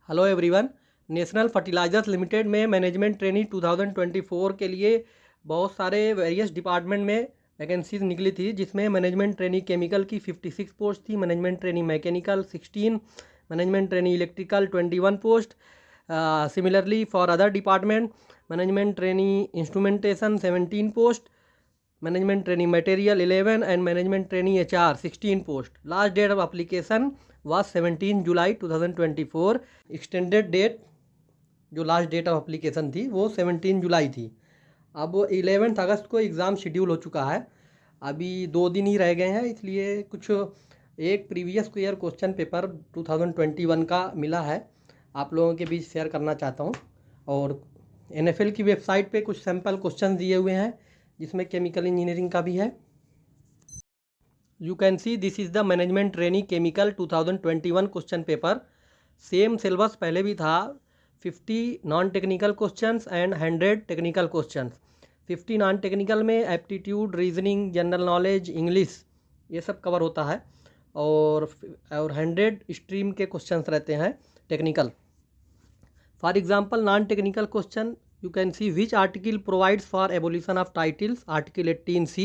Hello everyone. National Fertilizers Limited में management trainee 2024 के लिए बहुत सारे वेरियस डिपार्टमेंट में वैकेंसीज निकली थी, जिसमें मैनेजमेंट ट्रेनी केमिकल की 56 पोस्ट थी, management trainee mechanical 16, management trainee electrical 21 post. Similarly for other department, management trainee instrumentation 17 post, management training material 11 and management training HR 16 post. Last date of application was 17 July 2024। Extended date जो last date of application थी वो 17 जुलाई थी। अब 11 अगस्त को exam schedule हो चुका है, अभी 2 दिन ही रह गए हैं, इसलिए कुछ एक प्रीवियस ईयर क्वेश्चन पेपर 2021 का मिला है, आप लोगों के बीच शेयर करना चाहता हूँ। और NFL की वेबसाइट पे कुछ सैम्पल क्वेश्चन दिए हुए हैं, जिसमें केमिकल इंजीनियरिंग का भी है। You can see this is the management trainee chemical 2021 question paper. Same syllabus पहले भी था, 50 non technical questions and 100 technical questions. 50 non technical में aptitude, reasoning, general knowledge, English ये सब कवर होता है, और 100 स्ट्रीम के क्वेश्चंस रहते हैं technical. For example non technical question, you can see which article provides for abolition of titles, article 18C.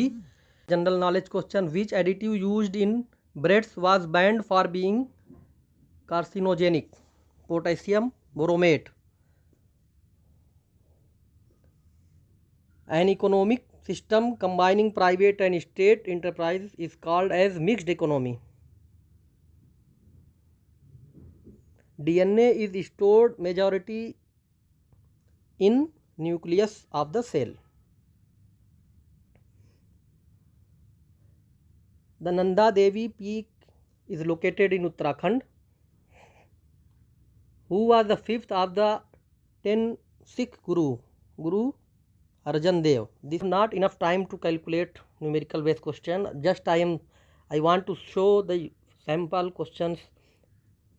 General knowledge question, which additive used in breads was banned for being carcinogenic? Potassium bromate. An economic system combining private and state enterprise is called as mixed economy. DNA is stored majority in nucleus of the cell. The Nanda Devi peak is located in Uttarakhand. Who was the fifth of the 10 Sikh Guru? Guru Arjan Dev. This is not enough time to calculate numerical based question. Just I want to show the sample questions,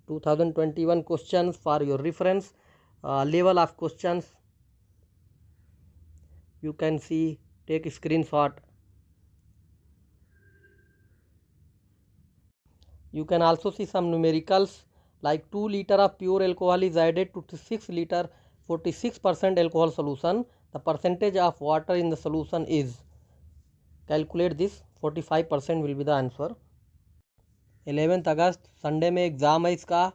2021 questions for your reference. Level of questions you can see, take a screenshot. You can also see some numericals like 2 liter of pure alcohol is added to 6 liter 46% alcohol solution. The percentage of water in the solution is, calculate this, 45% will be the answer. 11 August Sunday में exam है इसका,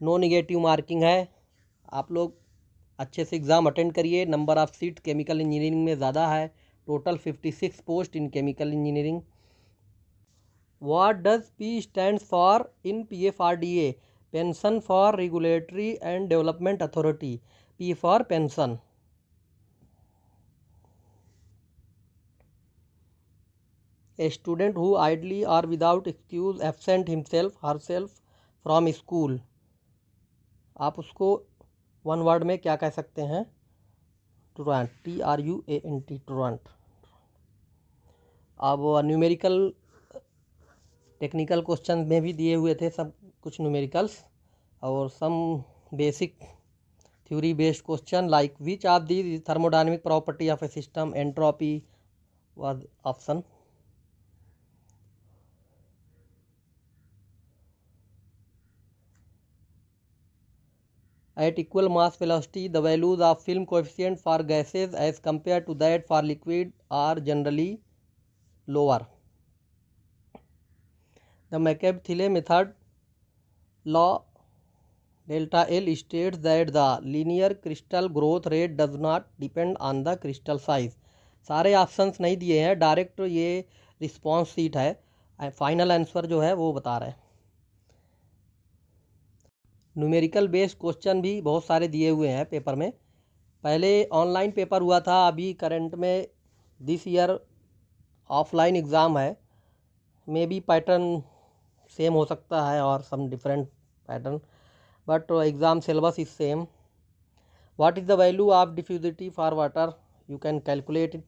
no negative marking है। आप लोग अच्छे से exam attend करिए। Number of seat chemical engineering में ज़्यादा है, total 56 post in chemical engineering. What does P stands for in PFRDA? Pension for Regulatory and Development Authority. P for pension. A student who idly or without excuse absent himself herself from school. आप उसको one word में क्या कह सकते हैं? Truant, TRUANT, truant. अब numerical technical question में भी दिए हुए थे सब कुछ न्यूमेरिकल्स, और some basic theory based question like which of the thermodynamic property of a system, entropy was option. At equal mass velocity, the values of film coefficient for gases as compared to that for liquid are generally lower. The McCabe-Thiele method law delta L states that the linear crystal growth rate does not depend on the crystal size. सारे options नहीं दिए हैं, direct ये response sheet है, final answer जो है वो बता रहे हैं। न्यूमेरिकल बेस्ड क्वेश्चन भी बहुत सारे दिए हुए हैं पेपर में। पहले ऑनलाइन पेपर हुआ था, अभी करंट में दिस ईयर ऑफलाइन एग्ज़ाम है। मे बी पैटर्न सेम हो सकता है और some different pattern, but exam syllabus is same. What is the value of diffusivity for water? You can calculate it.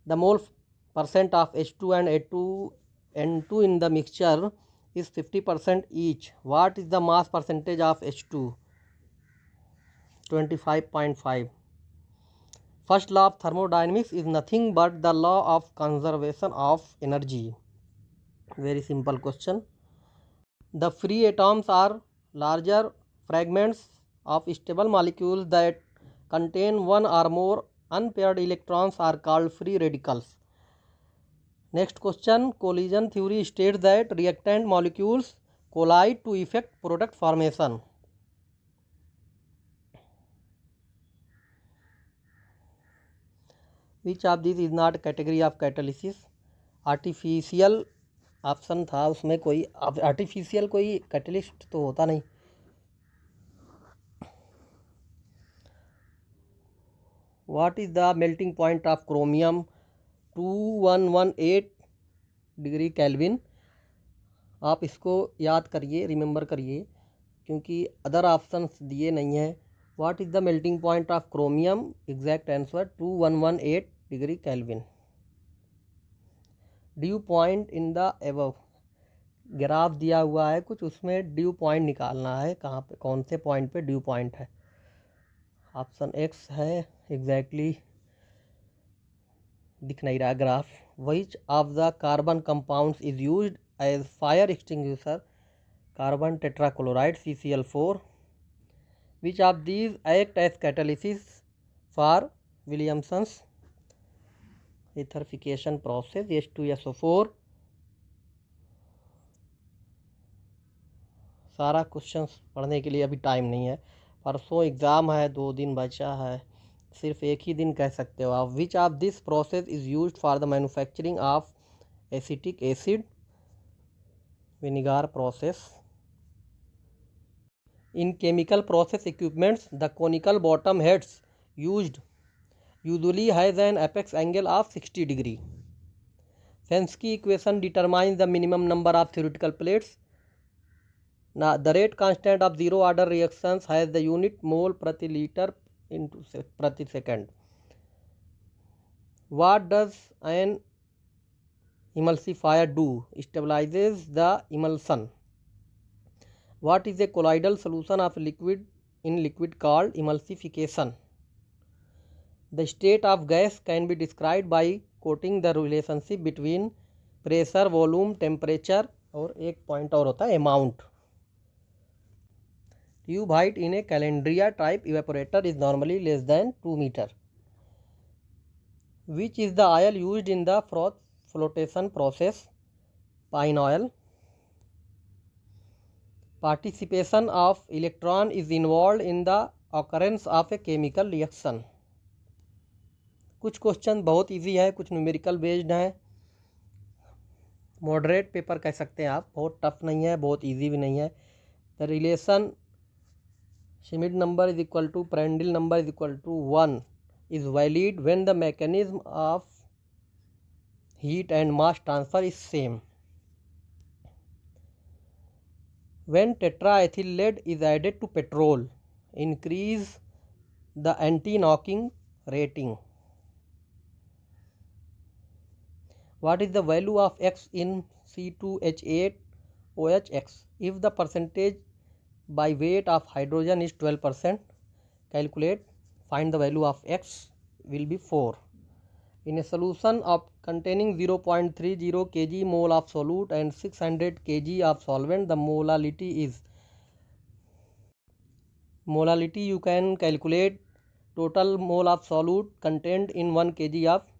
The mole percent of H2 and N2 in the mixture is 50% each. What is the mass percentage of H2? 25.5. First law of thermodynamics is nothing but the law of conservation of energy. Very simple question. The free atoms are larger fragments of stable molecules that contain one or more unpaired electrons are called free radicals. Next question, collision theory states that reactant molecules collide to effect product formation. Which of these is not category of catalysis? Artificial option था उसमें, कोई artificial कोई catalyst तो होता नहीं। What is the melting point of chromium 2118 degree kelvin. आप इसको याद करिए, रिमेंबर करिए, क्योंकि अदर ऑप्शंस दिए नहीं हैं। What is the melting point of chromium, exact answer 2118 degree kelvin. Due point in the above, graph दिया हुआ है कुछ, उसमें ड्यू पॉइंट निकालना है, कहाँ पे कौन से पॉइंट पे ड्यू पॉइंट है। ऑप्शन एक्स है एग्जैक्टली, दिख नहीं रहा graph. Which of the carbon compounds is used as fire extinguisher, carbon tetrachloride CCl4। Which of these act as catalysis for Williamson's etherification process H2SO4। सारा questions पढ़ने के लिए अभी टाइम नहीं है, परसों एग्ज़ाम है, 2 दिन बचा है, सिर्फ एक ही दिन कह सकते हो आप। Which of this process is used for the manufacturing of acetic acid, vinegar process. In chemical process equipments the conical bottom heads used usually has an apex angle of 60 degree. Fensky equation determines the minimum number of theoretical plates. Now the rate constant of zero order reactions has the unit mole prati liter into prati second. What does an emulsifier do? Stabilizes the emulsion. What is a colloidal solution of liquid in liquid called emulsification? The state of gas can be described by quoting the relationship between pressure, volume, temperature और एक point और होता है amount. Tube height in a calandria type evaporator is normally less than 2 meter. Which is the oil used in the froth flotation process? Pine oil. Participation of electron is involved in the occurrence of a chemical reaction. कुछ question बहुत easy है, कुछ numerical based हैं, moderate paper कह सकते हैं आप, बहुत टफ नहीं है, बहुत इजी भी नहीं है। The relation Schmidt number is equal to Prandtl number is equal to 1 is valid when the mechanism of heat and mass transfer is same. When tetraethyl lead is added to petrol increase the anti knocking rating. What is the value of X in C2H8OHX if the percentage by weight of hydrogen is 12%? Calculate, find the value of X will be 4. In a solution of containing 0.30 kg mole of solute and 600 kg of solvent, the molality is. Molality you can calculate total mole of solute contained in 1 kg of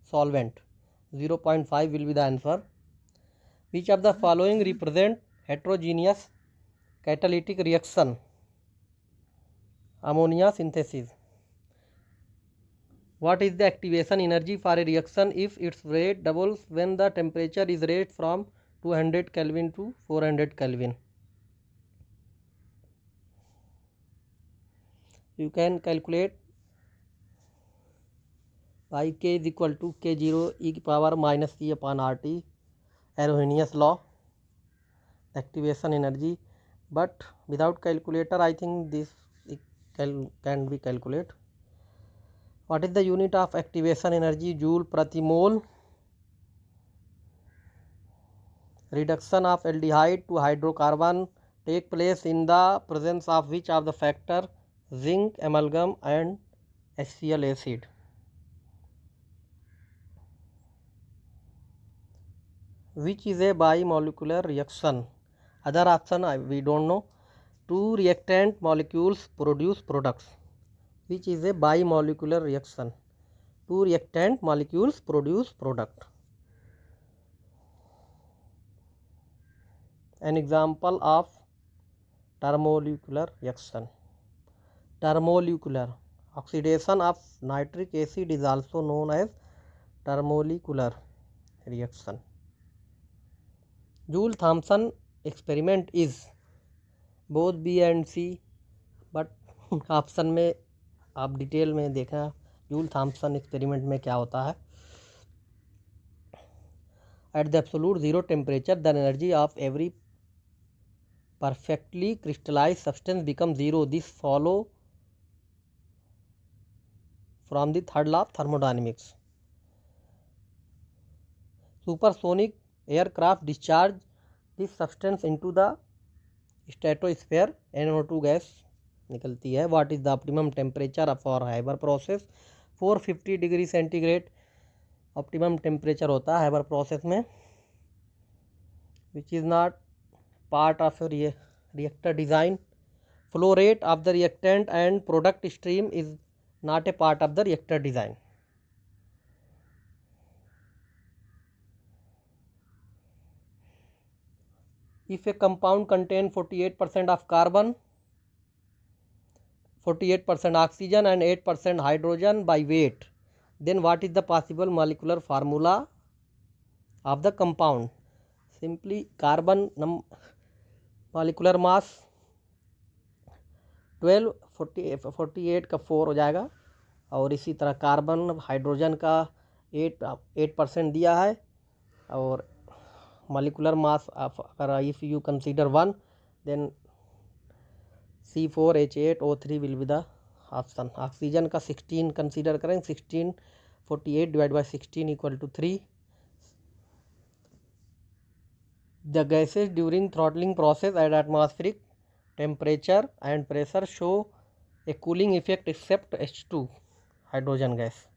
solvent. 0.5 will be the answer. Which of the following represent heterogeneous catalytic reaction? Ammonia synthesis. What is the activation energy for a reaction if its rate doubles when the temperature is raised from 200 Kelvin to 400 Kelvin? You can calculate by K is equal to K0 e की power minus C upon RT, Arrhenius law, activation energy, but without calculator I think this can be calculated. What is the unit of activation energy? Joule prati mole. Reduction of aldehyde to hydrocarbon take place in the presence of which of the factor? Zinc, amalgam and HCl acid. Which is a bimolecular reaction? Other option we don't know. Two reactant molecules produce products, which is a bimolecular reaction. Two reactant molecules produce product. An example of thermomolecular reaction. Thermomolecular oxidation of nitric acid is also known as thermomolecular reaction. Joule-Thomson experiment is both B and C, but option में आप detail में देखना joule-Thompson experiment में क्या होता है. At the absolute zero temperature, the energy of every perfectly crystallized substance becomes zero. This follow from the third law of thermodynamics. Supersonic aircraft discharge this substance into the stratosphere. NO2 gas निकलती है. What is the optimum temperature for Haber process? 450 degree centigrade optimum temperature होता है Haber process में, which is not part of reactor design. Flow rate of the reactant and product stream is not a part of the reactor design. If a compound contains 48% of carbon, 48% oxygen and 8% hydrogen by weight, then what is the possible molecular formula of the compound? Simply carbon molecular mass 12, 48 का 4 हो जाएगा, और इसी तरह carbon hydrogen का 8% दिया है, और molecular mass अगर if you consider 1, then C4H8O3 will be the option. Oxygen का 16 कंसीडर करें, 16 48 divide by 16 equal to 3. The gases during throttling process at atmospheric temperature and pressure show a cooling effect except H2 hydrogen gas,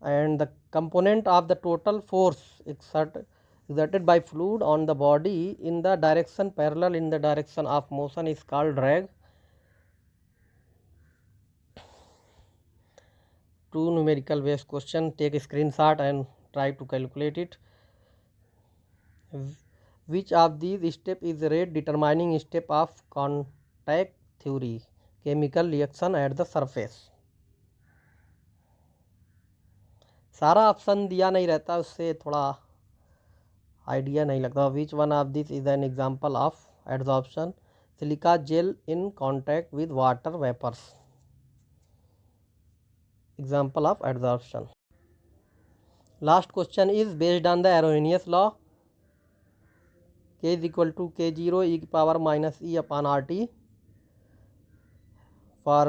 and the component of the total force exerted by fluid on the body in the direction parallel in the direction of motion is called drag. Two numerical based question. Take a screenshot and try to calculate it. Which of these step is the rate determining step of contact theory, chemical reaction at the surface? सारा option दिया नहीं रहता, उससे थोड़ा idea नहीं लगता. Which one of this is an example of adsorption? Silica gel in contact with water vapours. Example of adsorption. Last question is based on the Arrhenius law K is equal to K0 e power minus E upon RT. For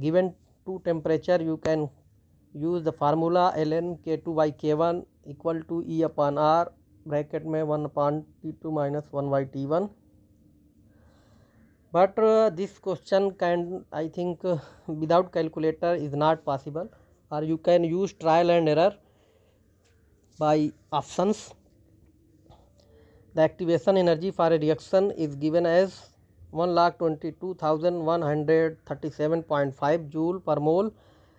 given two temperature, you can use the formula ln K2 by K1 equal to E upon R bracket में 1 upon T2 minus 1 by T1. But this question can, I think, without calculator is not possible, or you can use trial and error by options. The activation energy for a reaction is given as 1,22,137.5 joule per mole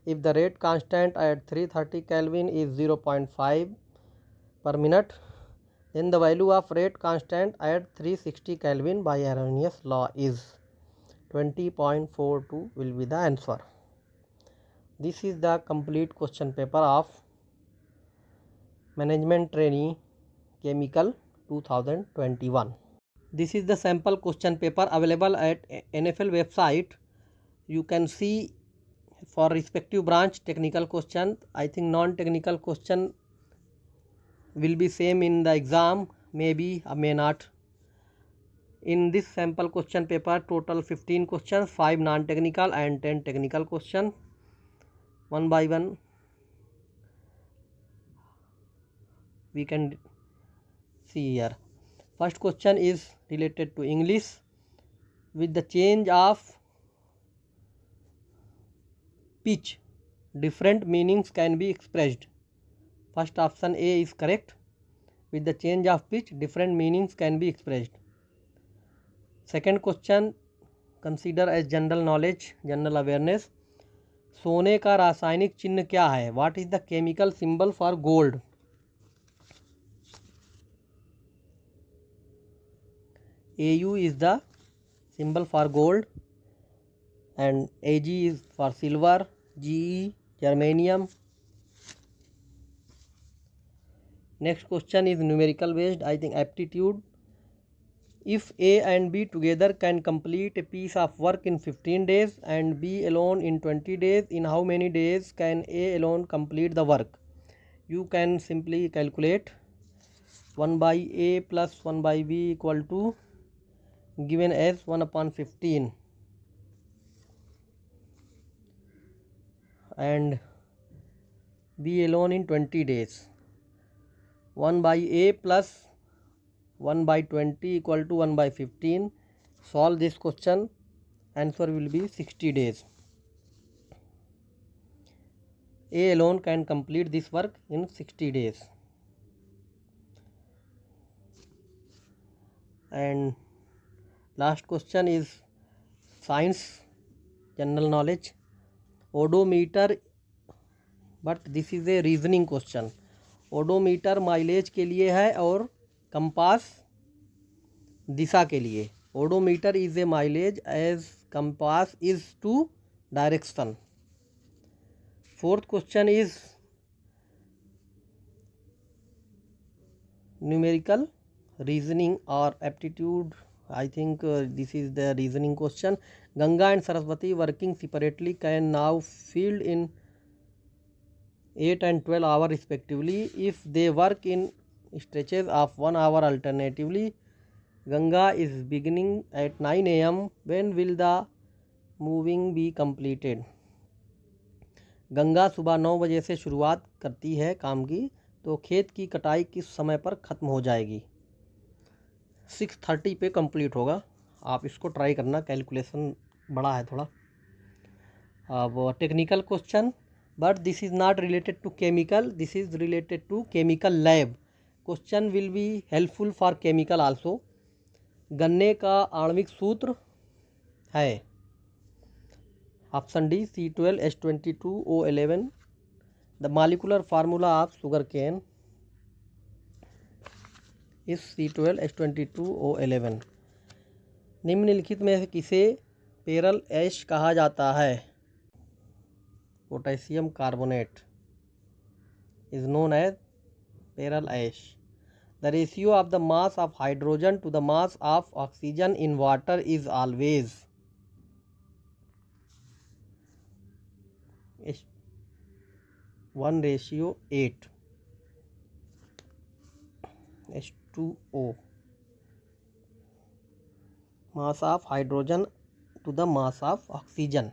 if the rate constant at 330 Kelvin is 0.5 per minute. Then the value of rate constant at 360 Kelvin by Arrhenius law is 20.42 will be the answer. This is the complete question paper of Management Trainee Chemical 2021. This is the sample question paper available at NFL website. You can see for respective branch technical question. I think non-technical question will be same in the exam, maybe or may not. In this sample question paper, total 15 questions, 5 non-technical and 10 technical questions. One by one we can see here. First question is related to English. With the change of pitch, different meanings can be expressed. First option A is correct. With the change of pitch, different meanings can be expressed. Second question consider as general knowledge, general awareness. सोने का रासायनिक चिन्ह क्या है? What is the chemical symbol for gold? AU is the symbol for gold and AG is for silver, GE germanium. Next question is numerical based, I think aptitude. If A and B together can complete a piece of work in 15 days and B alone in 20 days, in how many days can A alone complete the work? You can simply calculate 1 by A plus 1 by B equal to given as 1 upon 15 and B alone in 20 days. 1 by A plus 1 by 20 equal to 1 by 15. Solve this question. Answer will be 60 days. A alone can complete this work in 60 days. And last question is science, general knowledge. Odometer, but this is a reasoning question. Odometer mileage के लिए है और compass दिशा के लिए। Odometer is a mileage as compass is to direction. Fourth question is numerical reasoning और aptitude, I think this is the reasoning question. Ganga and Saraswati working separately can now field in 8 and 12 hours respectively. If they work in stretches of 1 hour alternatively, Ganga is beginning at 9 am. When will the moving be completed? Ganga सुबह 9 बजे से शुरुआत करती है काम की, तो खेत की कटाई किस समय पर ख़त्म हो जाएगी? 6:30 पे कंप्लीट होगा। आप इसको ट्राई करना, कैलकुलेशन बड़ा है थोड़ा। अब technical question, but this is not related to chemical, this is related to chemical lab. Question will be helpful for chemical also. गन्ने का आणविक सूत्र है option D C12H22O11। The molecular formula of sugar cane is C12H22O11। निम्नलिखित में से किसे पेरल ऐश कहा जाता है? Potassium carbonate is known as pearl ash. The ratio of the mass of hydrogen to the mass of oxygen in water is always 1:8। H2O, mass of hydrogen to the mass of oxygen।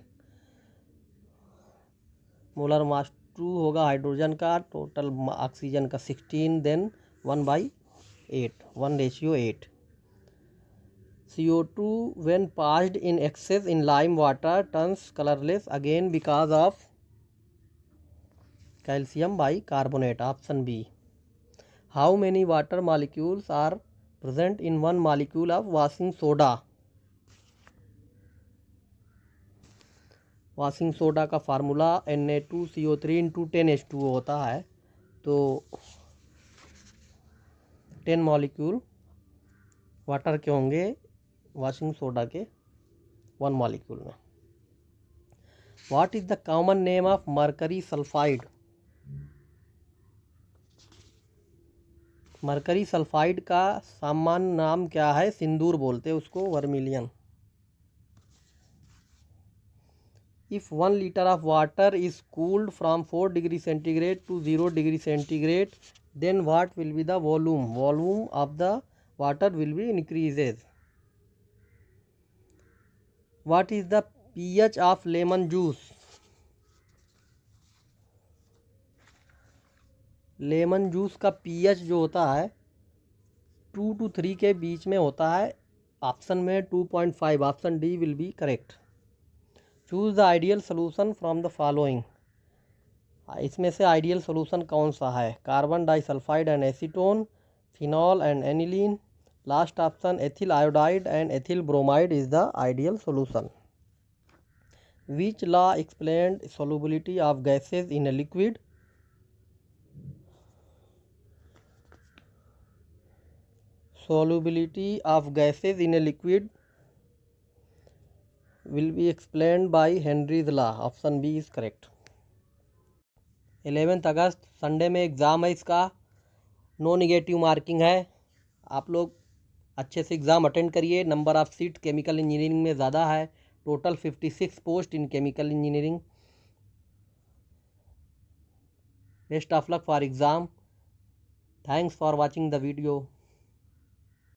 Molar mass 2 होगा hydrogen का, total oxygen का 16, then 1/8, 1:8। CO2 when passed in excess in lime water turns colorless again because of calcium bicarbonate, option B। How many water molecules are present in one molecule of washing soda? Washing soda का formula Na2CO3 × 10H2O होता है, तो 10 molecule water के होंगे washing soda के 1 molecule में। What is the common name of mercury sulphide? Mercury sulphide का सामान्य नाम क्या है? सिंदूर बोलते हैं उसको, vermilion. If 1 liter of water is cooled from 4 degree centigrade to 0 degree centigrade, then what will be the volume? Volume of the water will be increases. What is the pH of lemon juice? Lemon juice का pH जो होता है 2 to 3 के बीच में होता है। Option में 2.5, option D will be correct. Choose the ideal solution from the following. इसमें से आइडियल सोल्यूशन कौन सा है? Carbon disulphide and acetone, phenol and aniline, Last option, ethyl iodide and ethyl bromide is the ideal solution. Which law explained solubility of gases in a liquid? Solubility of gases in a liquid will be explained by Henry's law. Option B is correct. 11 August Sunday में exam है इसका, no negative marking है। आप लोग अच्छे से exam attend करिए। Number of seat chemical engineering में ज़्यादा है, total 56 post in chemical engineering. Best of luck for exam. Thanks for watching the video.